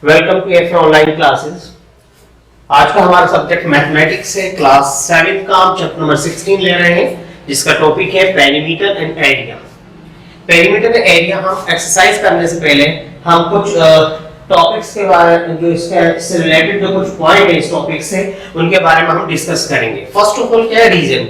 Welcome to F online classes. आज का हमारा सब्जेक्ट मैथमेटिक्स है। क्लास 7 का हम चैप्टर नंबर 16 ले रहे हैं, जिसका टॉपिक है perimeter and area. Perimeter and area हम एक्सरसाइज करने से पहले हम कुछ टॉपिक्स के बारे में, जो इससे रिलेटेड जो कुछ पॉइंट है इस टॉपिक से, उनके बारे में हम डिस्कस करेंगे। फर्स्ट ऑफ ऑल क्या है रीजन?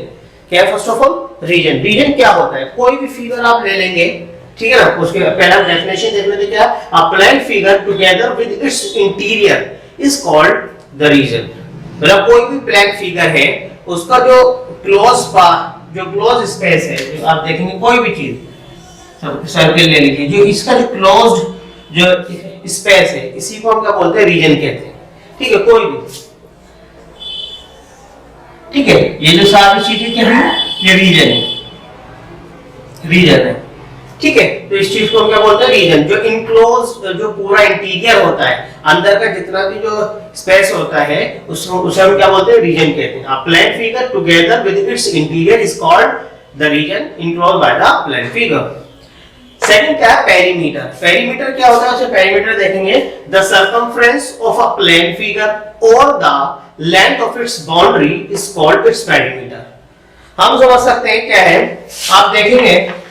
क्या है first of all? Region. Region क्या होता है? कोई भी फिगर आप ले लेंगे, ठीक है ना, उसके पहला डेफिनेशन देख लेते क्या? A plane figure together with its interior is called the region. मतलब कोई भी प्लेन फिगर है, उसका जो क्लोज स्पेस है, जो आप देखेंगे कोई भी चीज, सर्किल ले लीजिए, जो इसका जो क्लोज्ड जो स्पेस है, इसी को हम क्या बोलते हैं? रीजन कहते हैं। ठीक है, कोई भी, ठीक है, ये जो सारी चीजें क्या है, ये रीजन है, रीजन है। ठीक है, तो इस चीज को हम क्या बोलते हैं? रीजन। जो इनक्लोज, जो पूरा इंटीरियर होता है, अंदर का जितना भी जो स्पेस होता है, उसे हम क्या बोलते हैं? रीजन कहते हैं। A plane figure together with its interior is called the region enclosed by the plane figure. Second क्या है? पेरीमीटर। पेरीमीटर क्या होता है? उसे पेरीमीटर देखेंगे, the circumference of a plane figure or the length of its boundary is called its perimeter. हम समझ सकते हैं क्या है, आप देखेंगे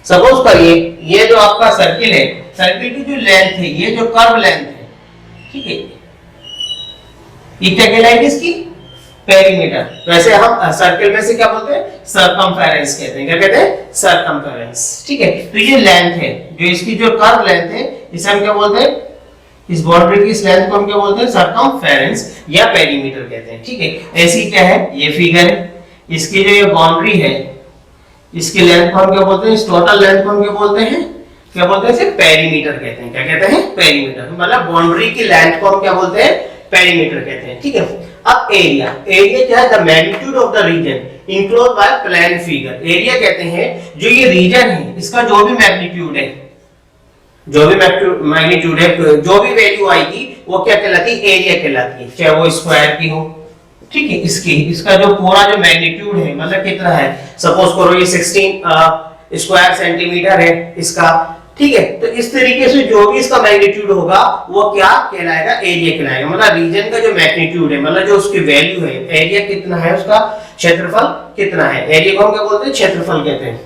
सपोज करिए ये जो आपका सर्किल है, सर्किल की जो लेंथ है, ये जो कर्व लेंथ है, ठीक है, ये क्या कहलाएगी? इसकी पेरीमीटर। वैसे हम सर्किल में से क्या बोलते हैं? सर्कमफेरेंस कहते हैं। क्या कहते हैं? सर्कमफेरेंस। ठीक है, तो ये लेंथ है, जो इसकी जो कर्व लेंथ है, इसे हम क्या बोलते हैं? इस बाउंड्री की इस लेंथ को हम क्या बोलते हैं? सर्कमफेरेंस या पेरीमीटर कहते हैं। ठीक है, ऐसी क्या है, ये फिगर है, इसकी जो ये बाउंड्री है, इसकी लेंथ को हम क्या बोलते हैं? इस टोटल लेंथ को हम क्या बोलते हैं? क्या बोलते हैं? इसे पेरीमीटर कहते हैं। क्या कहते हैं? पेरीमीटर। मतलब बाउंड्री की लेंथ को हम क्या बोलते हैं? पेरीमीटर कहते हैं। ठीक है, अब एरिया। एरिया क्या है? The magnitude of the region enclosed by plane figure. Area कहते हैं जो ये रीजन है, इसका जो भी मैग्नीट्यूड है, जो भी मैग्नीट्यूड है, जो भी वैल्यू आएगी, वो क्या कहलाती है? एरिया कहलाती है, चाहे वो स्क्वायर की हो। ठीक है, इसका जो पूरा जो मैग्नीट्यूड है, मतलब कितना है, सपोज करो ये 16 स्क्वायर सेंटीमीटर है इसका। ठीक है, तो इस तरीके से जो भी इसका मैग्नीट्यूड होगा, वो क्या कहलाएगा? एरिया कहलाएगा। मतलब रीजन का जो मैग्नीट्यूड है, मतलब जो उसकी वैल्यू है, एरिया कितना है, उसका क्षेत्रफल कितना है, एरिया को हम क्या बोलते हैं? क्षेत्रफल कहते हैं।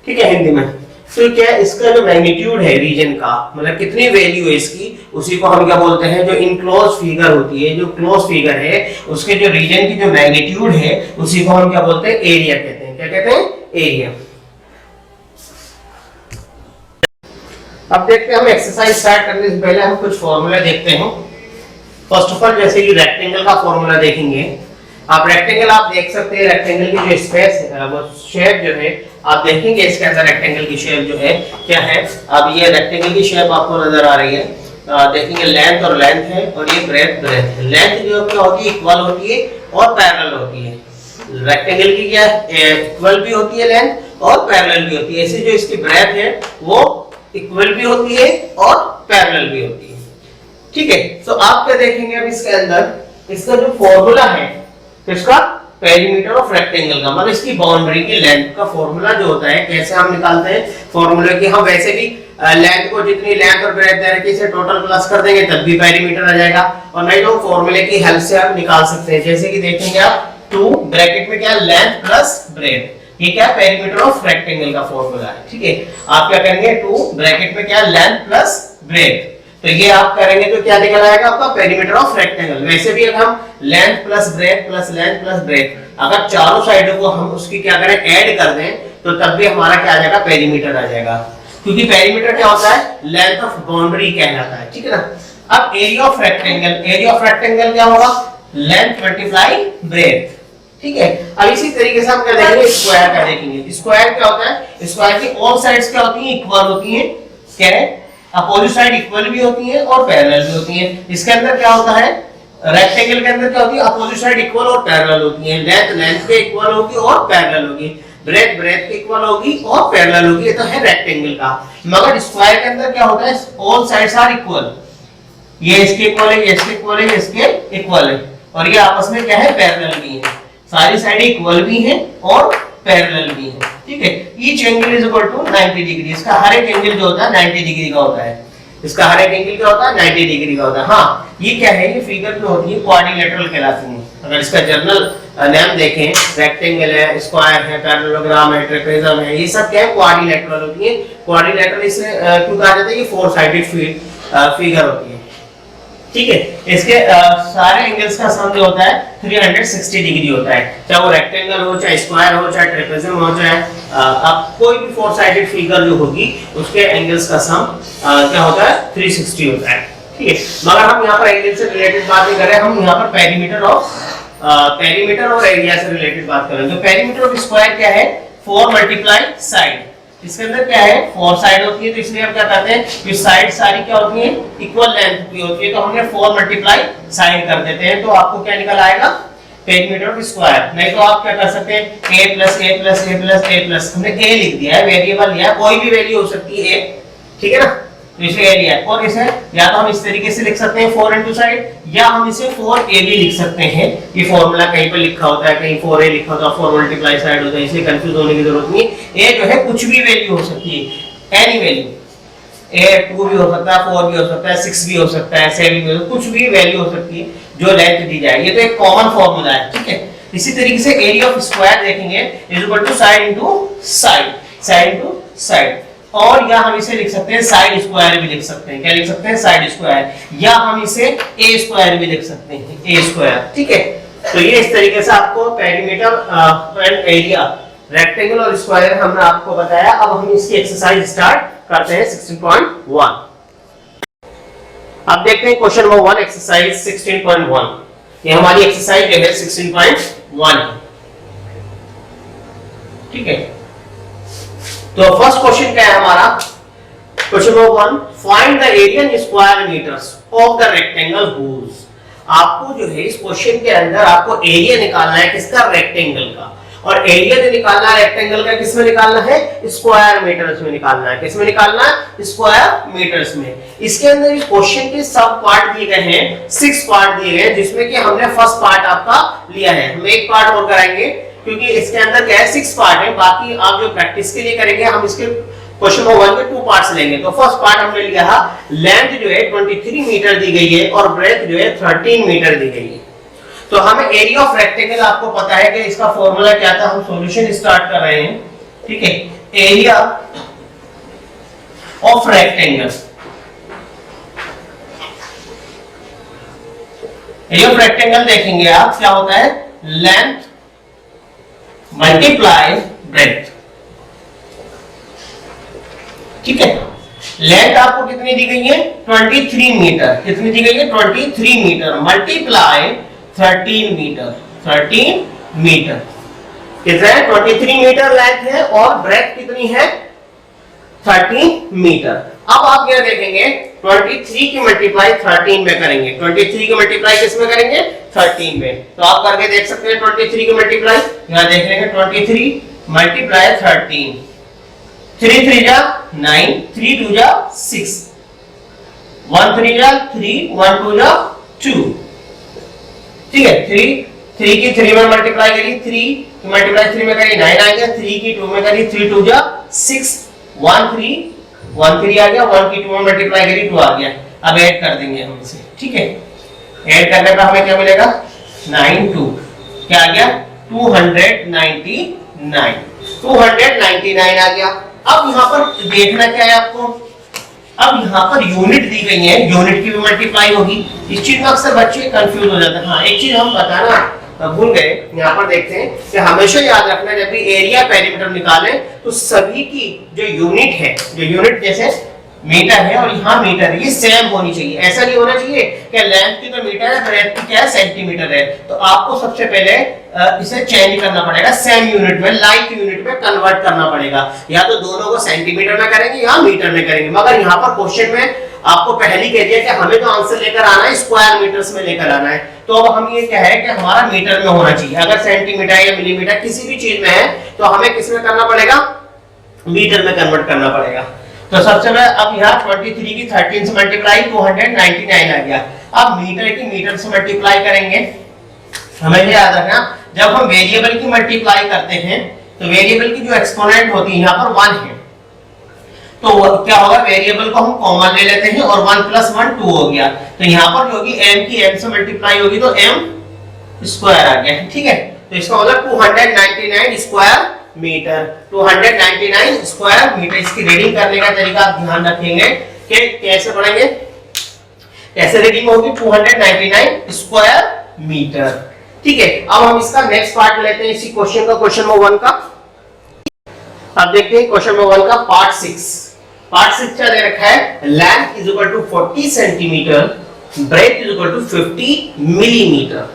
ठीक है, हिंदी में। तो क्या इसका जो मैग्नीट्यूड है रीजन का, मतलब कितनी वैल्यू है इसकी, उसी को हम क्या बोलते हैं? जो इनक्लोज फिगर होती है, जो क्लोज फिगर है, उसके जो रीजन की जो मैग्नीट्यूड है, उसी को हम क्या बोलते हैं? एरिया कहते हैं। क्या कहते हैं? एरिया। अब देखते हैं, हम एक्सरसाइज स्टार्ट करने से पहले हम कुछ फॉर्मूला देखते हैं। फर्स्ट ऑफ ऑल, जैसे कि रेक्टेंगल का फॉर्मूला देखेंगे आप। रेक्टेंगल आप देख सकते हैं, रेक्टेंगल की जो स्पेस है, वो शेप जो है, आप देखेंगे इसके अंदर रेक्टेंगल की शेप जो है क्या है। अब ये रेक्टेंगल की शेप आपको नजर आ रही है, देखेंगे लेंथ और लेंथ है, और ये ब्रेथ है। लेंथ जो क्या होती है? इक्वल होती है और पैरेलल होती है। रेक्टेंगल की क्या इक्वल भी होती है लेंथ, और पैरेलल भी होती है। ऐसे जो इसकी ब्रेथ है, वो इक्वल भी होती है और पैरेलल भी होती है। ठीक है, तो आप क्या देखेंगे अब इसके अंदर, इसका जो फॉर्मूला है, इसका पेरीमीटर ऑफ रेक्टेंगल का, मतलब इसकी बाउंड्री की लेंथ का फॉर्मूला जो होता है, कैसे हम निकालते हैं फॉर्मूले की? हम वैसे भी लेंथ को, जितनी लेंथ और ब्रेथ दे रखी है, इसे टोटल प्लस कर देंगे, तब भी पेरीमीटर आ जाएगा। और नहीं तो फॉर्मूले की हेल्प से आप निकाल सकते हैं। जैसे कि देखेंगे आप, 2 ब्रैकेट में क्या है? Length plus breadth. ये क्या? पेरीमीटर ऑफ रेक्टेंगल का फॉर्मूला है। ठीक है, आप क्या करेंगे? 2 ब्रैकेट में क्या? Length plus breadth. तो ये आप करेंगे तो क्या निकल आएगा आपका? Perimeter of rectangle. वैसे भी अगर हम length plus breadth plus length plus breadth, अगर चारों साइडों को हम उसकी क्या करें? ऐड कर दें, तो तब भी हमारा क्या आ जाएगा? पेरीमीटर आ जाएगा। क्योंकि पेरीमीटर क्या होता है? लेंथ ऑफ बाउंड्री कहलाता है। ठीक है ना। अब area of rectangle, area of rectangle क्या होगा? Length multiply breadth. ठीक है, अब इसी तरीके से हम क्या देखेंगे? स्क्वायर का देखेंगे। स्क्वायर क्या होता है? स्क्वायर की ऑल साइड्स क्या होती हैं? इक्वल होती हैं। क्या है? अपोजिट साइड इक्वल भी होती है और पैरेलल भी होती है। इसके अंदर क्या होता है? रेक्टेंगल के अंदर क्या होती है? अपोजिट साइड इक्वल और पैरेलल होती है। लेंथ लेंथ के इक्वल होगी और पैरेलल होगी, ब्रेथ ब्रेथ के इक्वल होगी और पैरेलल होगी। ये तो है रेक्टेंगल का। मगर स्क्वायर के अंदर क्या होता है? All sides are equal. ये इसके इक्वल है, ये इसके इक्वल है, ये इसके इक्वल है, और ये आपस में क्या है? पैरेलल भी है। सारी साइड इक्वल भी हैं और पैरेलल भी हैं। ठीक है। Each angle is equal to 90 degree, इसका हर एक एंगल जो होता है 90 डिग्री का होता है, इसका हर एक एंगल क्या होता है 90 डिग्री का होता है। हाँ, ये क्या है, ये फिगर जो होती है क्वाड्रिलेटरल कहलाती है। अगर इसका जनरल नाम देखें, रेक्टेंगल है, स्क्वायर है, पैरेललोग्राम है, ट्रेपेजम है, ये सब क्या है क्वाड्रिलेटरल होती है। क्वाड्रिलेटरल इसलिए क्यों कहा जाता है, ये फोर साइडेड फिगर होती है, ठीक है। इसके सारे एंगल्स का सम जो होता है 360 डिग्री होता है, चाहे वो रेक्टेंगल हो, चाहे स्क्वायर हो, चाहे ट्रेपेजम हो, चाहे अब कोई भी फोर साइडेड फिगर जो होगी उसके एंगल्स का सम क्या होता है 360 होता है, ठीक है। मगर हम यहाँ पर एंगल से रिलेटेड बात नहीं कर रहे, हम यहाँ पर पेरीमीटर और एरिया से रिलेटेड बात कर रहे हैं। तो पेरीमीटर ऑफ स्क्वायर क्या है, 4 मल्टीप्लाई साइड, इसके अंदर क्या है 4 साइड होती है, तो इसलिए हम क्या कहते हैं कि साइड सारी क्या होती है इक्वल लेंथ की होती है, तो हमने 4 मल्टीप्लाई साइड कर देते हैं, तो आपको क्या निकल आएगा पेरीमीटर ऑफ स्क्वायर। नहीं तो आप क्या कर सकते हैं a plus a plus a plus a plus, हमने a लिख दिया है, वेरिएबल लिया है, कोई भी वैल्यू हो सकती है a, ठीक है ना, तो इसे a लिया है। और इसे या तो हम इस तरीके से लिख सकते हैं 4 इनटू साइड, या हम इसे 4a भी लिख सकते हैं। ये फॉर्मूला कहीं पे लिखा होता है, कहीं 4a लिखा होता है, 4 मल्टीप्लाई साइड होता है, इसलिए कंफ्यूज होने की जरूरत नहीं है। a जो है कुछ भी वैल्यू हो सकती है, एनी वैल्यू, a 2 भी हो सकता है, 4 भी हो सकता है, 6 भी हो सकता है, 7 भी हो सकता है, कुछ भी वैल्यू हो सकती है जो लेंथ दी जाए। ये तो एक कॉमन फॉर्मूला है, ठीक है। इसी तरीके से एरिया ऑफ स्क्वायर देखेंगे is equal to side into side, side into side, और या हम इसे लिख सकते हैं साइड स्क्वायर भी लिख सकते हैं। क्या लिख सकते हैं साइड स्क्वायर, या हम इसे a स्क्वायर भी लिख सकते हैं, a स्क्वायर, ठीक है। तो ये इस तरीके से आपको पेरीमीटर एंड एरिया, रेक्टेंगल और स्क्वायर हमने आपको बताया। अब हम इसकी एक्सरसाइज स्टार्ट करते हैं 16.1। अब देखते हैं क्वेश्चन नंबर 1 एक्सरसाइज 16.1। ये हमारी एक्सरसाइज जो है 16.1 है, ठीक है। तो फर्स्ट क्वेश्चन क्या है हमारा, question number 1, find the area in square metres of the rectangle whose. आपको जो है इस क्वेश्चन के अंदर आपको एरिया निकालना है किसका, रेक्टेंगल का, और एरिया जो निकालना है रेक्टेंगल का किसमें निकालना है, स्क्वायर मीटर्स में निकालना है। किसमें निकालना है, स्क्वायर मीटर्स में। इसके अंदर इस क्वेश्चन के सब पार्ट दिए गए हैं, 6 पार्ट दिए गए हैं, जिसमें कि हमने फर्स्ट पार्ट आपका लिया है। हम एक पार्ट और कराएंगे क्योंकि इसके अंदर क्या है 6 पार्ट है, बाकी आप जो प्रैक्टिस के लिए करेंगे हम इसके क्वेश्चन नंबर 1 में 2 पार्ट्स लेंगे। तो फर्स्ट पार्ट हमने लिया है, लेंथ जो है 23 मीटर दी गई है और ब्रेथ जो है 13 मीटर दी गई है। तो हमें एरिया ऑफ रेक्टेंगल आपको पता है कि इसका फॉर्मूला क्या था, हम सॉल्यूशन स्टार्ट कर रहे हैं, ठीक है। Area of rectangle, area of rectangle देखेंगे आप क्या होता है, लेंथ मल्टीप्लाई ब्रेथ, ठीक है। लेंथ आपको कितनी दी गई है 23 मीटर, कितनी दी गई है 23 मीटर, मल्टीप्लाई 13 मीटर, 13 मीटर कितना है 23 मीटर लेंथ है, और ब्रेथ कितनी है 13 मीटर। अब आप क्या देखेंगे 23 की मल्टीप्लाई 13 में करेंगे, 23 की मल्टीप्लाई किस में करेंगे 13 में, तो आप करके देख सकते हैं 23 की मल्टीप्लाई, यहां देख लेंगे 23 मल्टीप्लाई 13, 3 3 जा 9, 3 2 जा 6, 1 3 जा 3, 1 2 जा 2, ठीक है। 3 की 3 में मल्टीप्लाई करी, 3 की मल्टीप्लाई 3 में करी 9 आ गया, 3 की 2 में करी 3 2 जा 6, 1 3 आ गया, 1 की 2 में मल्टीप्लाई करी 2 आ गया। अब ऐड कर देंगे हम इसे, ठीक है। ऐड करने पर हमें क्या मिलेगा 9 2, क्या आ गया 299 आ गया। अब यहाँ पर देखना क्या है आपको, अब यहाँ पर यूनिट दी गई है, यूनिट की भी मल्टीप्लाई होगी। इस चीज में अक्सर बच्चे कंफ्यूज हो जाते हैं। हाँ, एक चीज हम बताना भूल गए, यहाँ पर देखते हैं कि हमेशा याद रखना जब भी एरिया पेरीमीटर निकालें तो सभी की जो यूनिट है, जो यूनिट जैसे मीटर है और यहाँ मीटर है, ये सेम होनी चाहिए। ऐसा नहीं होना चाहिए कि लेंथ की तो मीटर है, ब्रेथ की क्या है सेंटीमीटर है। तो आपको सबसे पहले इसे चेंज करना पड़ेगा, सेम यूनिट में, लाइक यूनिट में कन्वर्ट करना पड़ेगा। या तो दोनों को सेंटीमीटर में करेंगे या मीटर में करेंगे। मगर यहाँ पर क्वेश्चन में आपको पहले कह दिया कि हमें तो आंसर लेकर आना है स्क्वायर मीटर्स में लेकर आना है। तो अब हम ये क्या है कि हमारा मीटर में होना चाहिए। अगर सेंटीमीटर या मिलीमीटर किसी भी चीज में है तो हमें किस में करना पड़ेगा, मीटर में कन्वर्ट करना पड़ेगा। तो सबसे पहले अब यहाँ 23 की 13 से मल्टीप्लाई 299 आ गया। अब मीटर की मीटर से मल्टीप्लाई करेंगे। हमें याद रखना जब हम वेरिएबल की मल्टीप्लाई करते हैं तो वेरिएबल की जो एक्सपोनेंट होती है यहाँ पर 1 है, तो क्या होगा, वेरिएबल को हम कॉमन ले लेते हैं और 1 + 1 2 हो गया, तो यहाँ पर जो होगी m की m से मल्टीप्लाई होगी तो m स्क्वायर आ गया, ठीक है। तो इसका मतलब 299 स्क्वायर मीटर, 299 स्क्वायर मीटर। इसकी रीडिंग करने का तरीका आप ध्यान रखेंगे कि कैसे पढ़ेंगे, कैसे रीडिंग होगी, 299 स्क्वायर मीटर, ठीक है। अब हम इसका नेक्स्ट पार्ट लेते हैं इसी क्वेश्चन का, क्वेश्चन नंबर 1 का। अब देखते हैं क्वेश्चन नंबर 1 का पार्ट 6। पार्ट 6 क्या दे रखा है, length is equal to 40 centimetre, breadth is equal to 50 millimetre.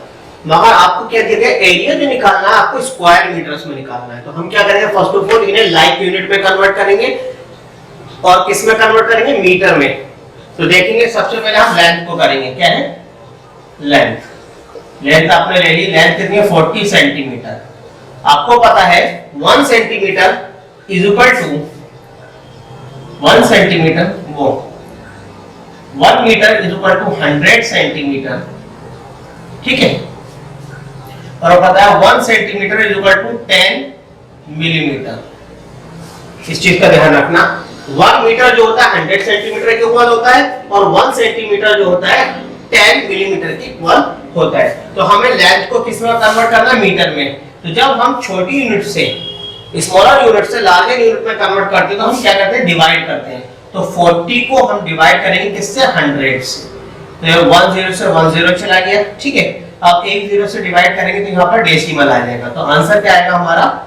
मगर आपको क्या दिया गया, एरिया जो निकालना है आपको स्क्वायर मीटर्स में निकालना है। तो हम क्या करेंगे, फर्स्ट ऑफ ऑल इन्हें लाइक यूनिट में कन्वर्ट करेंगे और किस में कन्वर्ट करेंगे, मीटर में। तो देखेंगे सबसे पहले हम लेंथ को करेंगे, क्या है लेंथ। लेंथ आपने ले ली, लेंथ कितनी है 40 सेंटीमीटर। आपको पता है 1 centimetre is equal to 1 centimetre, वो 1 metre is equal to 100 centimetre, ठीक है। और पता है 1 centimetre is equal to 10 millimetre. इस चीज का ध्यान रखना, 1 मीटर जो होता है 100 सेंटीमीटर के इक्वल होता है और 1 सेंटीमीटर जो होता है 10 मिलीमीटर के इक्वल होता है। तो हमें लेंथ को किस में कन्वर्ट करना है, मीटर में। तो जब हम छोटी यूनिट से स्मॉलर यूनिट से लार्जर यूनिट में कन्वर्ट करते हैं तो हम क्या करते हैं, डिवाइड करते हैं। तो 40 को हम डिवाइड करेंगे किससे, 100 से। तो 1 0 से 1 0 चला गया, ठीक है। अब 1 0 से डिवाइड करेंगे तो यहाँ पर डेसिमल आ जाएगा, तो आंसर क्या आएगा हमारा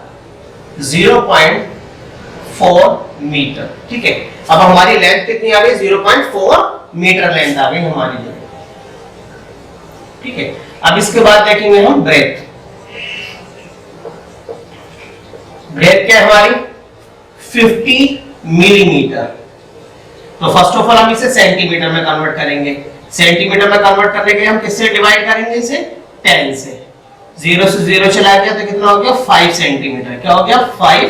0.4 मीटर, ठीक है। अब हमारी लेंथ कितनी आ गई, 0.4 मीटर लेंथ आ गई हमारी, ठीक है। अब इसके बाद देखेंगे हम ब्रेथ। ब्रेथ क्या है हमारी 50 मिलीमीटर। तो फर्स्ट ऑफ ऑल हम इसे सेंटीमीटर में कन्वर्ट करेंगे। सेंटीमीटर में कन्वर्ट करने के लिए हम किससे डिवाइड करेंगे, इसे 10 से। 0 से 0 चला गया तो कितना हो गया, 5 सेंटीमीटर। क्या हो गया, 5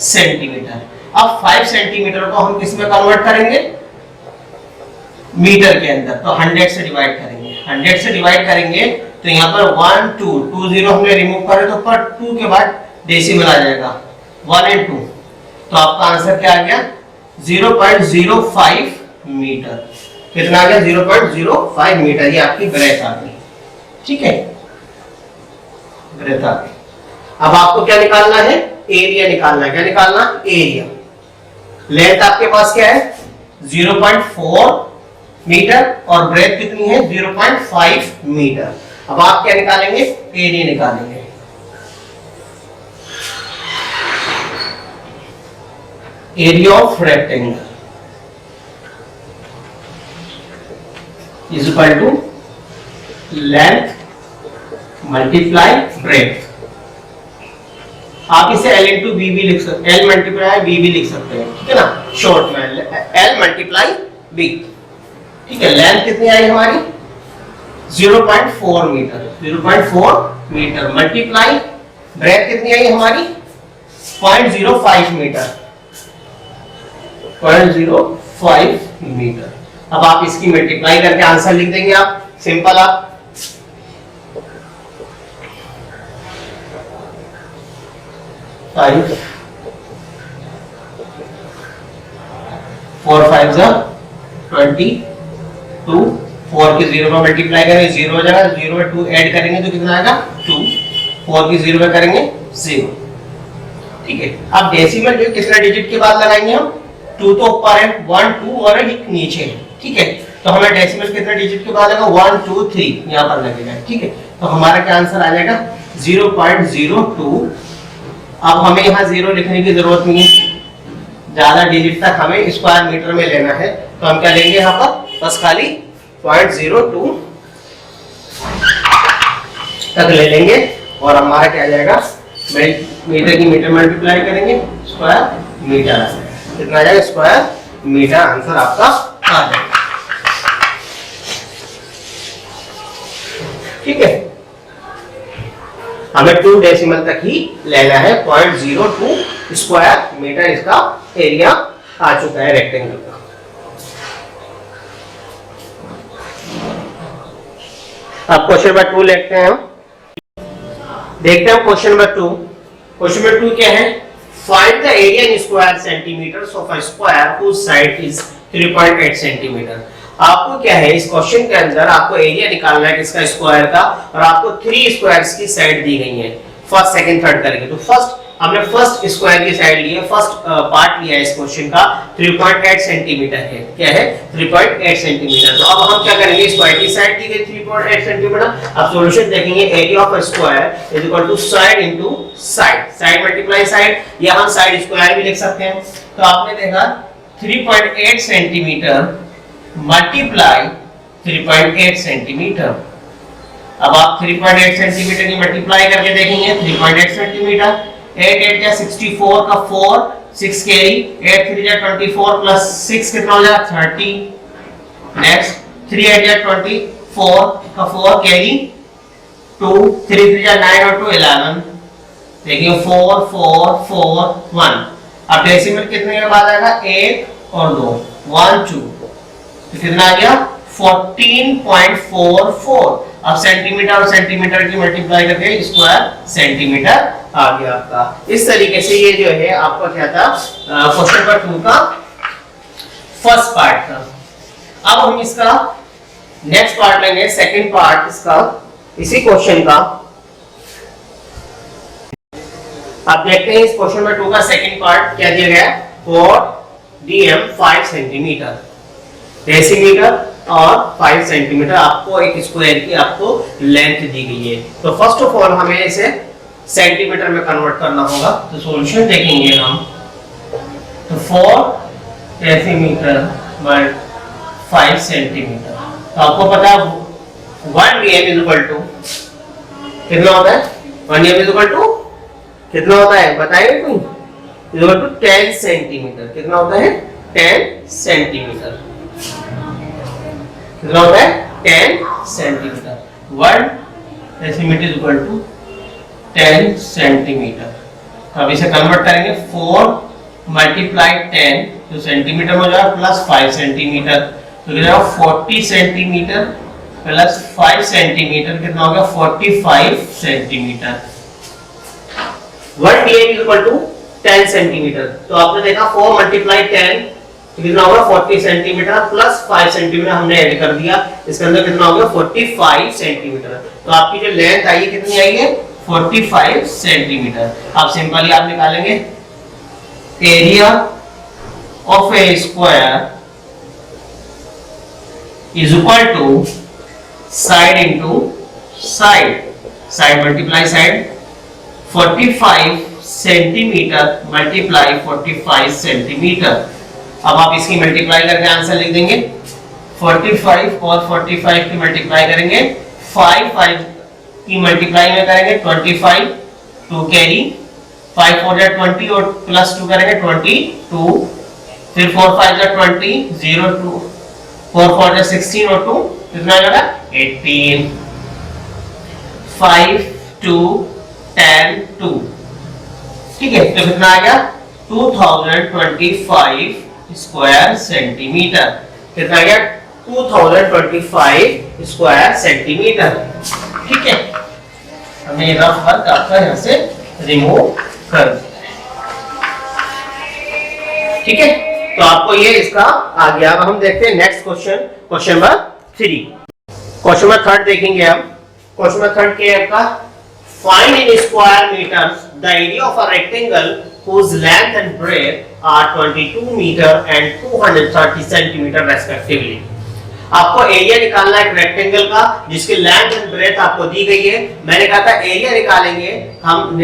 सेंटीमीटर। अब 5 सेंटीमीटर को हम किस में कन्वर्ट करेंगे, मीटर के अंदर। तो 100 से डिवाइड करेंगे, 100 से डिवाइड करेंगे तो यहाँ पर 1 2 2 0 हमने रिमूव करे तो ऊपर 2 के बाद डेसिमल आ जाएगा 1 और 2। तो आपका आंसर क्या आ गया, 0.05 मीटर। कितना आ गया, 0.05 मीटर। ये आपकी ब्रेथ आ गई, ठीक है, ब्रेथ आ गई। अब आपको क्या निकालना है, एरिया निकालना है। क्या निकालना, एरिया। लेंथ आपके पास क्या है 0.4 मीटर और ब्रेथ कितनी है 0.5 मीटर। अब आप क्या निकालेंगे, एरिया निकालेंगे। Area of rectangle is equal to length multiply breadth. आप इसे L इंटू बी भी लिख सकते हैं, L मल्टीप्लाई बी भी लिख सकते हैं, ठीक है ना, शॉर्ट में L मल्टीप्लाई बी, ठीक है। लेंथ कितनी आई हमारी 0.4 मीटर, 0.4 मीटर मल्टीप्लाई ब्रेथ कितनी आई हमारी 0.05 मीटर, 0.05 मीटर। अब आप इसकी मल्टीप्लाई करके आंसर लिख देंगे आप, सिंपल। आप 5 4 5 22, 4 की 0 में मल्टीप्लाई करेंगे 0 हो जाएगा, 0 में 2 ऐड करेंगे तो कितना आएगा 2, 4 की 0 में करेंगे 0, ठीक है। अब डेसिमल जो कितने डिजिट के बाद लगाएंगे हम, 2 तो ऊपर है, 1 2 और एक नीचे है, ठीक है। तो हमें डेसिमल कितने डिजिट के बाद लगेगा 1 2 3 यहाँ पर लगेगा, ठीक है। तो हमारा क्या आंसर आ जाएगा 0.02। अब हमें यहाँ 0 लिखने की जरूरत नहीं है, ज्यादा डिजिट तक हमें स्क्वायर मीटर में लेना है, तो हम क्या लेंगे यहाँ पर बस खाली 0.02 तक ले लेंगे और हमारा क्या आ जाएगा, मीटर की मीटर मल्टीप्लाई करेंगे स्क्वायर मीटर आ जाएगा, कितना आ जाएगा स्क्वायर मीटर, आंसर आपका आ जाएगा, ठीक है। हमें 2 डेसिमल तक ही लेना है, 0.02 स्क्वायर मीटर इसका एरिया आ चुका है रेक्टेंगल का। अब क्वेश्चन नंबर 2 देखते हैं हम, देखते हैं क्वेश्चन नंबर 2। क्वेश्चन नंबर 2 क्या है, find the area in square centimetres of a square whose side is 3.8 centimetre. आपको क्या है, इस क्वेश्चन के अंदर आपको एरिया निकालना है किसका, स्क्वायर का, और आपको 3 स्क्वायर्स की साइड दी गई है, फर्स्ट सेकंड थर्ड करके। तो फर्स्ट हमने फर्स्ट स्क्वायर की साइड ली है, फर्स्ट पार्ट लिया है इस क्वेश्चन का, 3.8 सेंटीमीटर है। क्या है, 3.8 सेंटीमीटर। तो अब हम क्या करेंगे, स्क्वायर की साइड दी गई 3.8 सेंटीमीटर। अब सॉल्यूशन देखेंगे, area of a square is equal to side into side, side multiply side, या हम साइड स्क्वायर भी लिख सकते हैं। तो आपने देखा 3.8 सेंटीमीटर मल्टीप्लाई 3.8 सेंटीमीटर। अब आप 3.8 सेंटीमीटर की मल्टीप्लाई करके देखेंगे, 3.8 सेंटीमीटर, 8 8 या 64 का 4, 6 कैरी, 8 3 या 24 प्लस 6 कितना हो जाएगा 30। नेक्स्ट 3 8 या 24 का 4 कैरी, 2 3 3 या 9 और 2 11। देखिए 4 4 4 1। अब डेसिमल कितने के बाद आएगा, 1 और 2, 1 2, तो कितना आ गया 14.44। अब सेंटीमीटर और सेंटीमीटर की मल्टीप्लाई करके स्क्वायर सेंटीमीटर आ गया आपका। इस तरीके से ये जो है आपका क्या था, क्वेश्चन नंबर 2 का फर्स्ट पार्ट था। अब हम इसका नेक्स्ट पार्ट लेंगे, सेकंड पार्ट इसका, इसी क्वेश्चन का। आप देखते हैं इस क्वेश्चन नंबर 2 का सेकंड पार्ट क्या दिया गया है, फॉर डीएम 5 सेंटीमीटर, डेसीमीटर और 5 सेंटीमीटर आपको एक स्क्वायर की आपको लेंथ दी गई है। तो फर्स्ट ऑफ ऑल हमें इसे सेंटीमीटर में कन्वर्ट करना होगा। तो सॉल्यूशन देखेंगे हम, तो 4 डेसीमीटर बाय 5 सेंटीमीटर। तो आपको पता है 1 dm इज इक्वल टू कितना होता है, 1 dm इज इक्वल टू कितना होता है बताइए कोई, इज इक्वल टू 10 सेंटीमीटर। कितना होता है, 10 सेंटीमीटर। कितना होता है, 10 centimetre. 1 decimetre is equal to 10 centimetre. अब इसे कन्वर्ट करेंगे, 4 मल्टीप्लाई 10 जो सेंटीमीटर में हो जाएगा, प्लस 5 सेंटीमीटर, तो कितना होगा 40 सेंटीमीटर प्लस 5 सेंटीमीटर, कितना हो गया 45 centimetre. 1 dm is equal to 10 centimetre. तो आपने देखा 4 मल्टीप्लाई 10 तो कितना होगा 40 सेंटीमीटर प्लस 5 सेंटीमीटर हमने ऐड कर दिया, इसके अंदर कितना हो गया 45 सेंटीमीटर। तो आपकी जो लेंथ आई है कितनी आई है, 45 सेंटीमीटर। अब सिंपली आप निकालेंगे area of a square is equal to side into side, side multiply side, 45 centimetre multiply 45 centimetre. अब आप इसकी मल्टीप्लाई करके आंसर लिख देंगे, 45 और 45 की मल्टीप्लाई करेंगे, 5 5 की मल्टीप्लाई में करेंगे 25, 2 कैरी, 5 4 जा 20 और प्लस 2 करेंगे 22, फिर 4 5 जा 20, 0 2, 4 4 जा 16 और 2 कितना आ जाएगा 18, 5 2 10 2। ठीक है, तो कितना आ गया 2025 स्क्वायर सेंटीमीटर। कितना आ गया 2025 स्क्वायर सेंटीमीटर। ठीक है, हमने ये रफ वर्क आपका यहां से रिमूव कर दिया है। ठीक है, तो आपको ये इसका आ गया। अब हम देखते हैं next question, question number 3। Question number 3 देखेंगे हम। क्वेश्चन नंबर 3 के आपका, find in square metres the area of a rectangle whose length and breadth are 22 meter and 230 centimeter respectively। आपको एरिया निकालना है एक रेक्टेंगल का जिसकी लेंथ एंड ब्रेथ आपको दी गई है। मैंने कहा था एरिया निकालेंगे हम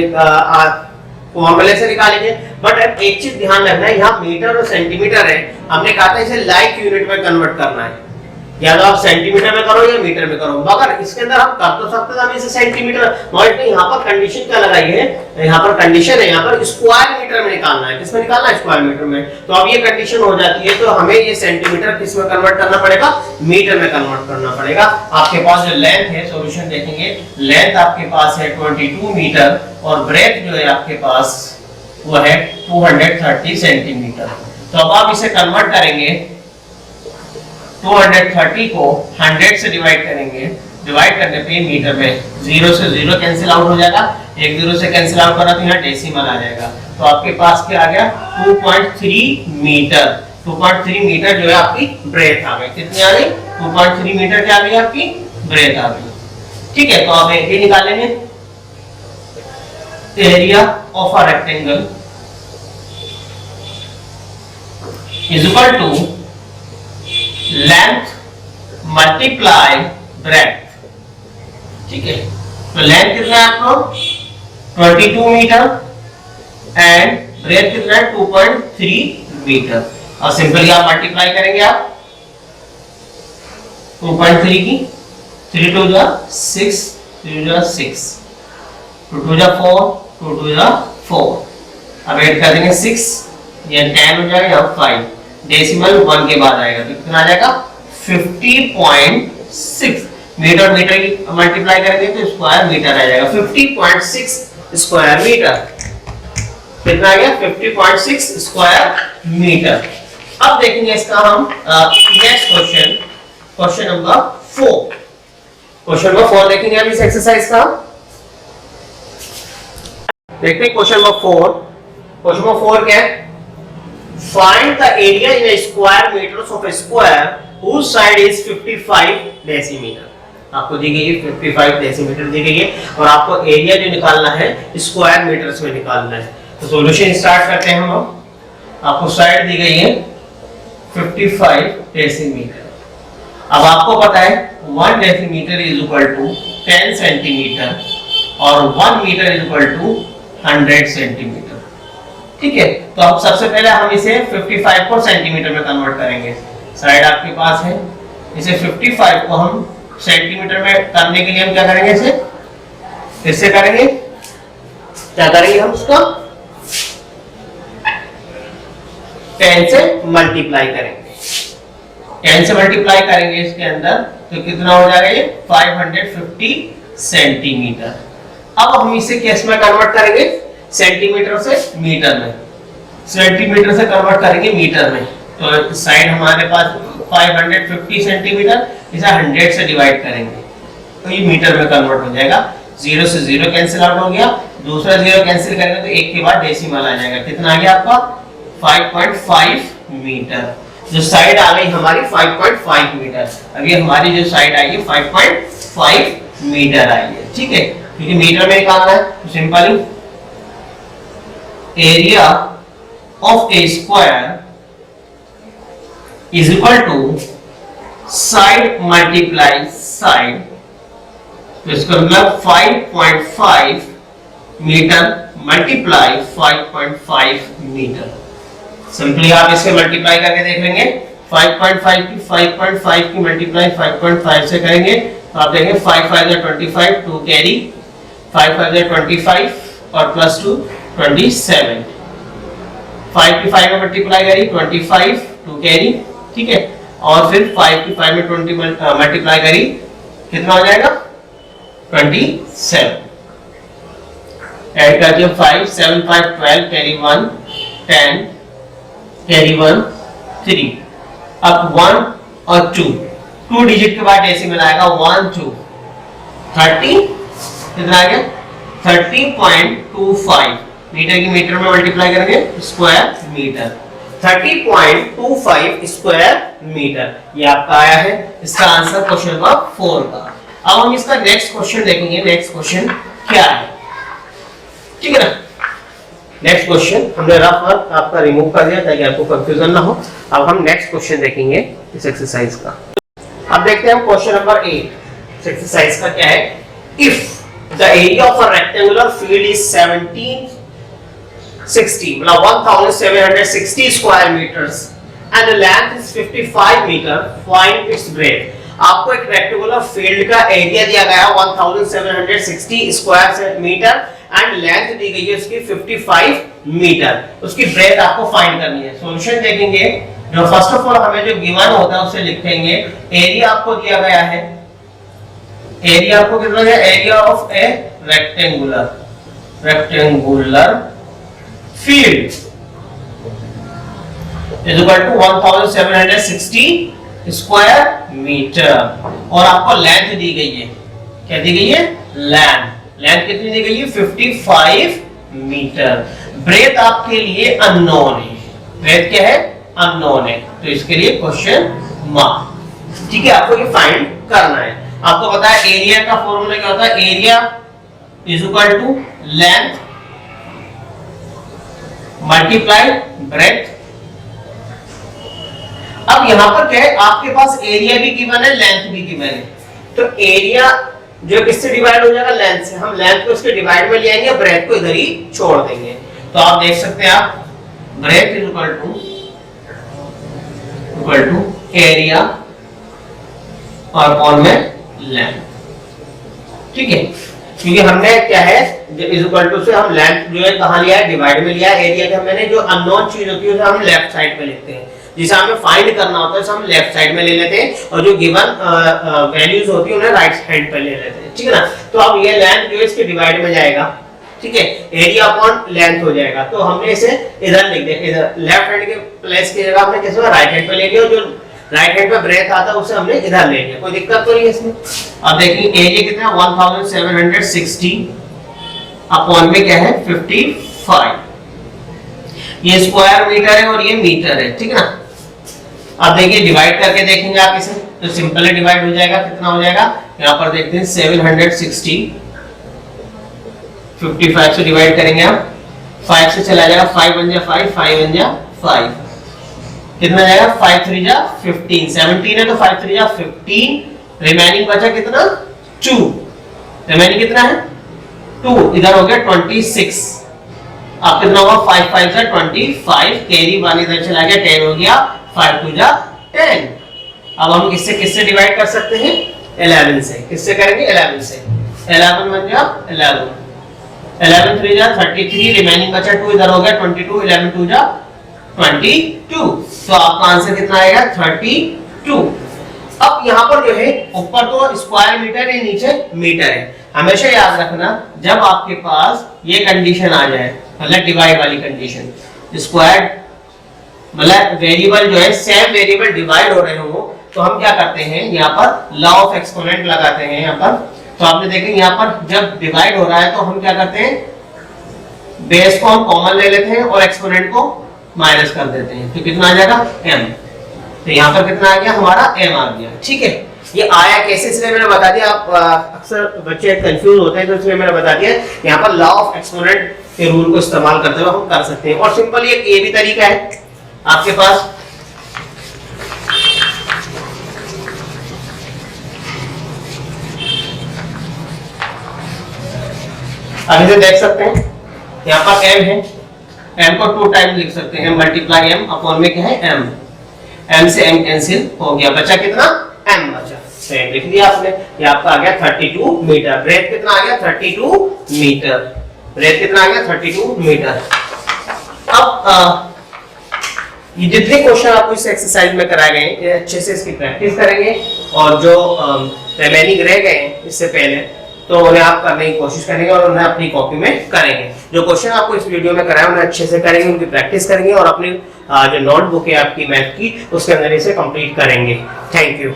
फॉर्मूले से निकालेंगे, बट एक चीज ध्यान रखना है, यहाँ मीटर और सेंटीमीटर है, हमने कहा था इसे लाइक यूनिट में कन्वर्ट करना है, या तो आप सेंटीमीटर में करो या मीटर में करो। मगर इसके अंदर हम कर तो सकते हैं, हम इसे सेंटीमीटर, मगर यहाँ पर कंडीशन क्या लगाई है, यहाँ पर कंडीशन है, यहाँ पर स्क्वायर मीटर में निकालना है। किसमें निकालना है, स्क्वायर मीटर में। तो अब ये कंडीशन हो जाती है, तो हमें ये सेंटीमीटर किस में कन्वर्ट करना पड़ेगा, मीटर में कन्वर्ट करना पड़ेगा। आपके पास जो लेंथ है, सॉल्यूशन देखेंगे, लेंथ आपके पास है 22 मीटर और ब्रेथ जो है आपके पास वो है 230 सेंटीमीटर। तो अब आप इसे कन्वर्ट करेंगे, 230 को 100 से डिवाइड करेंगे डिवाइड करने पे मीटर में 0 से 0 कैंसिल आउट हो जाएगा, 1 0 से कैंसिल आउट करा तो यहाँ डेसिमल आ जाएगा। तो आपके पास क्या आ गया 2.3 मीटर। 2.3 मीटर जो है आपकी ब्रेथ आ गई। कितनी आ गई 2.3 मीटर क्या आ गई आपकी ब्रेथ आ गई। ठीक है, तो अब ये निकालेंगे area of a rectangle is equal to length multiply breadth. ठीक है, तो लेंथ कितना है आपको 22 मीटर एंड ब्रेथ कितना है 2.3 मीटर। और सिंपली आप मल्टीप्लाई करेंगे आप 2.3 की 3 2 जा 6 3 जा 6 2 2 जा 4 2 2 जा 4। अब ऐड कर देंगे 6, ये 10 हो जाएगा, 5 डेसिमल 1 के बाद आएगा तो कितना आ जाएगा 50.6 मीटर। मीटर की मल्टीप्लाई करेंगे तो स्क्वायर मीटर आ जाएगा 50.6 स्क्वायर मीटर। कितना आ गया 50.6 स्क्वायर मीटर। अब देखेंगे इसका हम next question, question number 4। Question number 4 देखेंगे हम इस एक्सरसाइज का। देखते हैं क्वेश्चन नंबर 4। क्वेश्चन नंबर 4 क्या है, find the area in a square meters of a square whose side is 55 decimetre. आपको दी गई है 55 डेसीमीटर दी गई है और आपको एरिया जो निकालना है स्क्वायर मीटर्स में निकालना है। तो सॉल्यूशन स्टार्ट करते हैं हम। आपको साइड दी गई है 55 डेसीमीटर। अब आपको पता है 1 decimetre is equal to 10 centimetre और 1 metre is equal to 100 centimetre. ठीक है, तो अब सबसे पहले हम इसे 55 को सेंटीमीटर में कन्वर्ट करेंगे। साइड आपके पास है, इसे 55 को हम सेंटीमीटर में करने के लिए हम क्या करेंगे, इसे फिर से करेंगे। क्या करेंगे हम उसका 10 से मल्टीप्लाई करेंगे। 10 से मल्टीप्लाई करेंगे इसके अंदर तो कितना हो जाएगा ये 550 सेंटीमीटर। अब हम इसे किस में कन्वर्ट करेंगे, सेंटीमीटर से मीटर में। सेंटीमीटर से कन्वर्ट करेंगे मीटर में, तो साइड हमारे पास 550 सेंटीमीटर, इसे 100 से डिवाइड करेंगे तो ये मीटर में कन्वर्ट हो जाएगा। 0 से 0 कैंसिल आउट हो गया, दूसरा 0 कैंसिल करेंगे तो 1 के बाद डेसिमल आ जाएगा। कितना आ गया आपका 5.5 मीटर। जो साइड आ गई हमारी 5.5 मीटर। अभी हमारी जो साइड आई है 5.5 मीटर आई है। ठीक है, क्योंकि मीटर में निकालना है तो simply area of a square is equal to side multiply side. तो इसका मतलब 5.5 मीटर मल्टीप्लाई 5.5 मीटर। सिंपली आप इसके मल्टीप्लाई करके देख लेंगे। 5.5 की मल्टीप्लाई 5.5 से करेंगे तो आप देखेंगे 5 5 जा 25 2 कैरी 5 5 जा 25 और प्लस 2 27। 5 की 5 में मल्टीप्लाई करी 25 2 कैरी। ठीक है, और फिर 5 की 5 में 20 मल्टीप्लाई करी कितना हो जाएगा 27। ऐड कर दिया 5 7 5 12 कैरी 1 10 कैरी 1 3। अब 1 और 2 डिजिट के बाद डेसिमल आएगा 1 2 30। कितना आ गया 30.25 मीटर की मीटर में मल्टीप्लाई करेंगे स्क्वायर मीटर। 30.25 स्क्वायर मीटर ये आपका आया है। इसका आंसर क्वेश्चन नंबर 4 का। अब हम इसका नेक्स्ट क्वेश्चन देखेंगे। नेक्स्ट क्वेश्चन क्या है, ठीक है ना। नेक्स्ट क्वेश्चन हमने रफ वर्क आपका रिमूव कर दिया ताकि आपको कंफ्यूजन ना हो। अब हम नेक्स्ट क्वेश्चन देखेंगे इस एक्सरसाइज का। अब देखते हैं हम क्वेश्चन नंबर 8 इस एक्सरसाइज का क्या है। If the area of a rectangular field is 1760 मतलब 1760 square metres and the length is 55 metre, find its breadth. आपको एक रेक्टेंगुलर फील्ड का एरिया दिया गया है 1760 स्क्वायर मीटर एंड लेंथ दी गई है उसकी 55 मीटर। उसकी ब्रेथ आपको फाइंड करनी है। सॉल्यूशन देखेंगे। जो फर्स्ट ऑफ ऑल हमें जो गिवन होता है उसे लिखेंगे। एरिया आपको दिया गया है, एरिया आपको कितना है, area of a rectangular field is equal to 1760 square metre. और आपको लेंथ दी गई है, क्या दी गई है? लेंथ कितनी दी गई है? 55 मीटर। ब्रेथ आपके लिए अननोन है, ब्रेथ क्या है? अननोन है, तो इसके लिए क्वेश्चन मार्क। ठीक है, आपको ये फाइंड करना है। आपको पता है एरिया का फॉर्मूला क्या होता है? Area is equal to length multiply breadth. अब यहां पर क्या है, आपके पास एरिया भी गिवन है, लेंथ भी गिवन है, तो एरिया जो किससे डिवाइड हो जाएगा? लेंथ से। हम लेंथ को इसके डिवाइड में ले आएंगे, ब्रेथ को इधर ही छोड़ देंगे। तो आप देख सकते हैं, आप breadth is equal to area और अपॉन में लेंथ। ठीक है, क्योंकि हमने क्या है, इज इक्वल टू से हम लेंथ जो है कहां लिया है? डिवाइड में लिया है। एरिया का मैंने जो अननोन चीज होती है उसे हम लेफ्ट साइड पे लिखते हैं, जिसे हमें फाइंड करना होता है उसे हम लेफ्ट साइड में ले लेते हैं, और जो गिवन वैल्यूज होती है उन्हें राइट साइड पे ले लेते हैं। ठीक है ना? तो अब ये लेंथ जो है इसके डिवाइड में जाएगा, ठीक है, एरिया अपॉन लेंथ हो जाएगा। तो हमने इसे इधर लिख दिया, इधर लेफ्ट हैंड के प्लेस की जगह हमने कैसे राइट हैंड पे ले लिया, जो राइट हैंड पे ब्रेथ आता है उसे हमने इधर ले लिया। कोई दिक्कत तो नहीं है इसमें। अब देखिए एरिया कितना है? 1760 अपॉन में क्या है? 55। ये स्क्वायर मीटर है और ये मीटर है, ठीक है ना? अब देखिए डिवाइड करके देखेंगे आप इसे, तो सिंपली डिवाइड हो जाएगा। कितना हो जाएगा? यहाँ पर देखते हैं 760 55 से डिवाइड करेंगे आप, 5 से चला जाएगा, 5 बन जा 5, 5 बन जा 5, कितना जाएगा? 5 3 जा 15, 17 है तो 5 3 जा 15, रिमेनिंग बचा कितना? 2, रिमेनिंग कितना है? 2, इधर हो गया 26। अब कितना होगा? 5 5 जा 25, कैरी 1 इधर चला गया, 10 हो गया, 5 2 जा 10। अब हम किससे डिवाइड कर सकते हैं? 11 से। किससे करेंगे? 11 से। 11 बन जा 11, 11 3 जा 33, रिमेनिंग बचा 2, इधर हो गया 22, 11 2 जा 22। तो आपका आंसर कितना आएगा? 32। अब यहाँ पर जो है ऊपर तो स्क्वायर मीटर है, नीचे मीटर है। हमेशा याद रखना, जब आपके पास ये कंडीशन आ जाए, मतलब डिवाइड वाली कंडीशन, स्क्वायर मतलब वेरिएबल जो है सेम वेरिएबल डिवाइड हो रहे हो, तो हम क्या करते हैं? यहाँ पर लॉ ऑफ एक्सपोनेंट लगाते हैं। यहाँ पर तो आपने देखें, यहाँ पर जब डिवाइड हो रहा है तो हम क्या करते हैं? बेस को हम कॉमन ले लेते हैं और एक्सपोनेंट को माइनस कर देते हैं, तो कितना आ जाएगा? m। तो यहाँ पर कितना आ गया? हमारा m आ गया। ठीक है, ये आया कैसे इसलिए मैंने बता दिया। आप अक्सर बच्चे कंफ्यूज होते हैं, तो इसलिए मैंने बता दिया। यहाँ पर लॉ ऑफ एक्सपोनेंट के रूल को इस्तेमाल करते हुए हम कर सकते हैं। और सिंपल ये भी तरीका है आपके पास। अभी से देख सकते हैं, यहाँ पर m है, m को 2 टाइम लिख सकते हैं, मल्टीप्लाई m अपॉन में क्या है? m। m से m कैंसिल हो गया, बचा कितना? m बचा। सेम लिख दिया आपने। ये आपका आ गया 32 मीटर। ब्रेथ कितना आ गया? 32 मीटर। ब्रेथ कितना आ गया? 32 मीटर। अब ये जितने क्वेश्चन आपको इस एक्सरसाइज में कराए गए हैं, ये अच्छे से इसकी प्रैक्टिस करेंगे, और जो रिमेनिंग रह गए हैं इससे पहले, तो उन्हें आप करने की कोशिश करेंगे और उन्हें अपनी कॉपी में करेंगे। जो क्वेश्चन आपको इस वीडियो में कराए उन्हें अच्छे से करेंगे, उनकी प्रैक्टिस करेंगे, और अपनी जो नोटबुक है आपकी मैथ की, उसके अंदर इसे कंप्लीट करेंगे। Thank you.